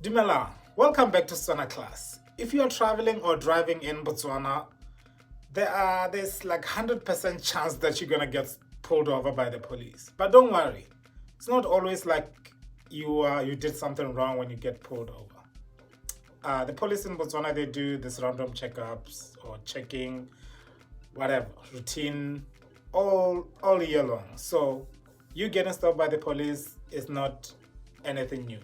Dumelang, welcome back to Setswana class. If you are traveling or driving in Botswana, there's like 100% chance that you're gonna get pulled over by the police. But don't worry, it's not always like you did something wrong when you get pulled over. The police in Botswana, they do this random checkups or checking, whatever, routine, all year long. So you getting stopped by the police is not anything new.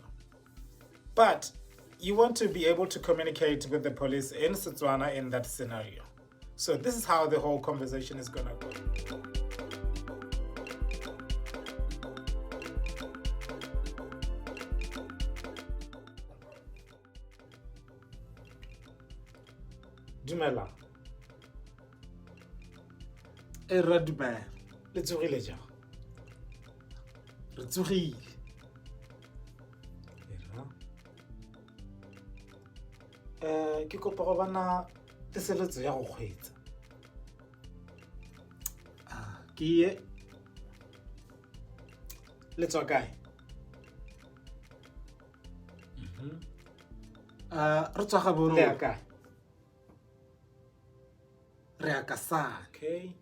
But you want to be able to communicate with the police in Setswana in that scenario. So this is how the whole conversation is gonna go. Dumelang. Ra dumela. Le tsogile jang? Re tsogile. Ke kopa go bana teseletso ya go kgweetsa. Ke ye le tswa kae? Re tswa ga boro. Le ya kae? Re ya ka sa, okay?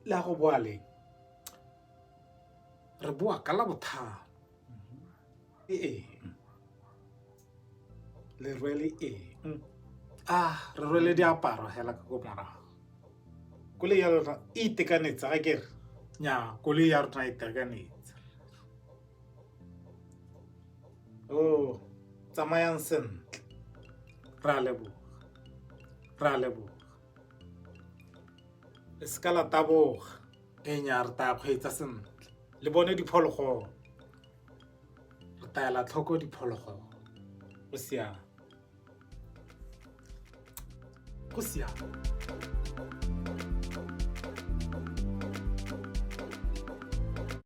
La go boa le. Re boa ka la botharo. Le rwele re rwele diaparo hela ka go morago. Koloi ya rona e itekanetse ga kere? Nnyaa, koloi ya rona e itekanetse. Oh, tsamayang sentle. Ra leboga. Le seka la taboga. Nnyaa, re tla kgweetsa sentle. Le bone diphologolo. Re taela tlhoko diphologolo. Go siame.